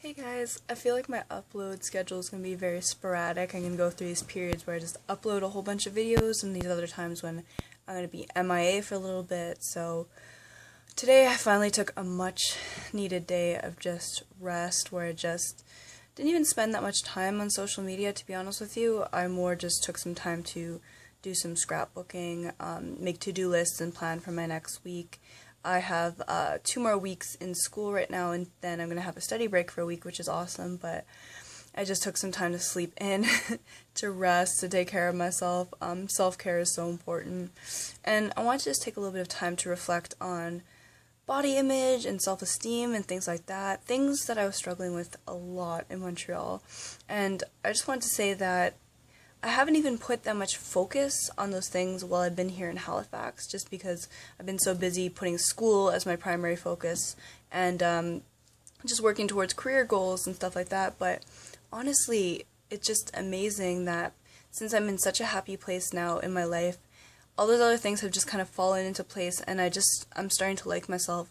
Hey guys, I feel like my upload schedule is going to be very sporadic. I'm going to go through these periods where I just upload a whole bunch of videos and these other times when I'm going to be MIA for a little bit. So today I finally took a much needed day of just rest where I just didn't even spend that much time on social media, to be honest with you. I more just took some time to do some scrapbooking, make to-do lists and plan for my next week. I have 2 more weeks in school right now, and then I'm going to have a study break for a week, which is awesome, but I just took some time to sleep in, to rest, to take care of myself. Self-care is so important, and I want to just take a little bit of time to reflect on body image and self-esteem and things like that, things that I was struggling with a lot in Montreal, and I just want to say that I haven't even put that much focus on those things while I've been here in Halifax, just because I've been so busy putting school as my primary focus and just working towards career goals and stuff like that. But honestly, it's just amazing that since I'm in such a happy place now in my life, all those other things have just kind of fallen into place, and I'm starting to like myself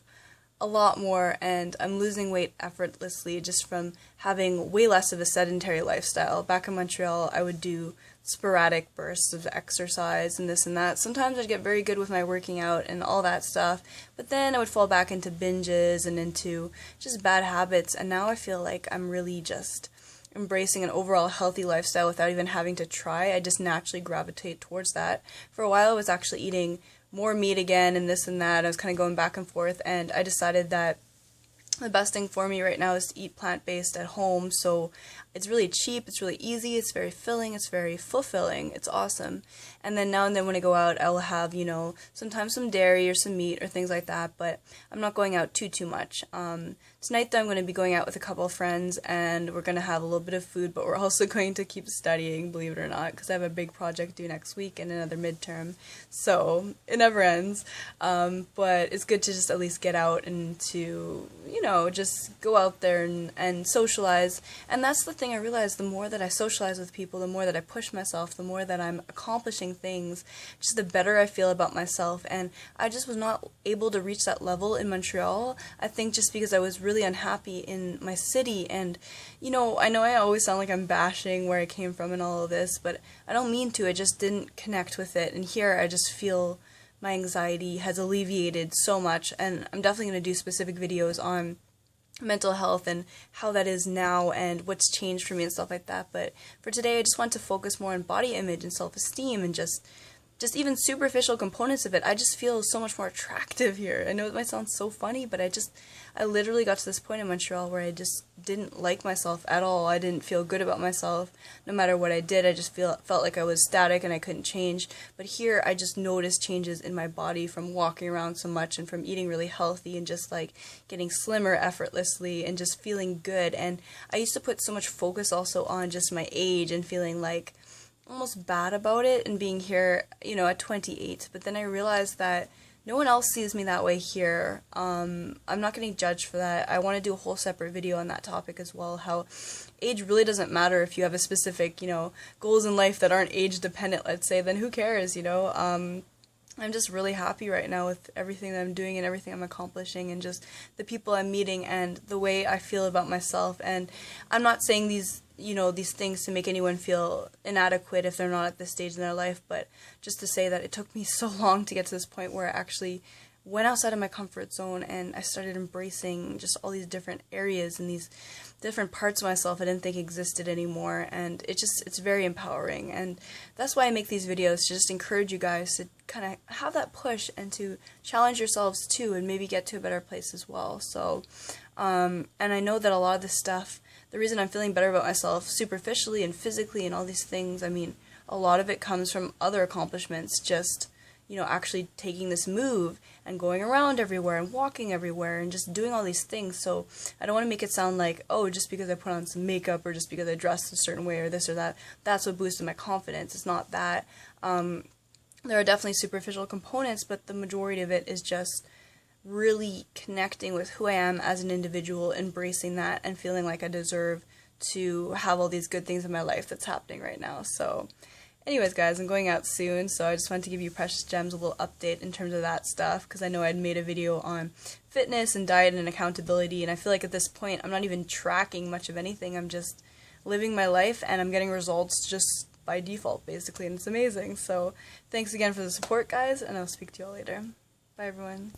a lot more, and I'm losing weight effortlessly just from having way less of a sedentary lifestyle. Back in Montreal, I would do sporadic bursts of exercise and this and that. Sometimes I'd get very good with my working out and all that stuff, but then I would fall back into binges and into just bad habits, and now I feel like I'm really just embracing an overall healthy lifestyle without even having to try. I just naturally gravitate towards that. For a while I was actually eating more meat again and this and that. I was kind of going back and forth, and I decided that the best thing for me right now is to eat plant-based at home. So it's really cheap, it's really easy, it's very filling, it's very fulfilling, it's awesome. And then now and then when I go out, I will have, sometimes some dairy or some meat or things like that, but I'm not going out too much. Tonight though, I'm going to be going out with a couple of friends, and we're going to have a little bit of food, but we're also going to keep studying, believe it or not, because I have a big project due next week and another midterm, so it never ends. But it's good to just at least get out and to, just go out there and socialize. And that's the thing I realized: the more that I socialize with people, the more that I push myself, the more that I'm accomplishing things, just the better I feel about myself. And I just was not able to reach that level in Montreal, I think, just because I was really unhappy in my city. And I know I always sound like I'm bashing where I came from and all of this, but I don't mean to. I just didn't connect with it, and here I just feel my anxiety has alleviated so much, and I'm definitely going to do specific videos on mental health and how that is now and what's changed for me and stuff like that. But for today, I just want to focus more on body image and self-esteem and just even superficial components of it. I just feel so much more attractive here. I know it might sound so funny, but I literally got to this point in Montreal where I just didn't like myself at all. I didn't feel good about myself. No matter what I did, I just felt like I was static and I couldn't change. But here, I just noticed changes in my body from walking around so much and from eating really healthy and just like getting slimmer effortlessly and just feeling good. And I used to put so much focus also on just my age and feeling like almost bad about it and being here, at 28. But then I realized that no one else sees me that way here. I'm not getting judged for that. I want to do a whole separate video on that topic as well, how age really doesn't matter. If you have a specific, goals in life that aren't age dependent, let's say, then who cares, I'm just really happy right now with everything that I'm doing and everything I'm accomplishing and just the people I'm meeting and the way I feel about myself. And I'm not saying these things to make anyone feel inadequate if they're not at this stage in their life, but just to say that it took me so long to get to this point where I actually went outside of my comfort zone and I started embracing just all these different areas and these different parts of myself I didn't think existed anymore, and it's very empowering. And that's why I make these videos, to just encourage you guys to kind of have that push and to challenge yourselves too and maybe get to a better place as well. So and I know that a lot of this stuff, the reason I'm feeling better about myself superficially and physically and all these things, I mean, a lot of it comes from other accomplishments, just actually taking this move and going around everywhere and walking everywhere and just doing all these things. So I don't want to make it sound like, oh, just because I put on some makeup or just because I dressed a certain way or this or that, that's what boosted my confidence. It's not that. There are definitely superficial components, but the majority of it is just really connecting with who I am as an individual, embracing that, and feeling like I deserve to have all these good things in my life that's happening right now. So Anyways, guys, I'm going out soon, so I just wanted to give you Precious Gems a little update in terms of that stuff, because I know I'd made a video on fitness and diet and accountability, and I feel like at this point I'm not even tracking much of anything. I'm just living my life, and I'm getting results just by default, basically, and it's amazing. So thanks again for the support, guys, and I'll speak to you all later. Bye, everyone.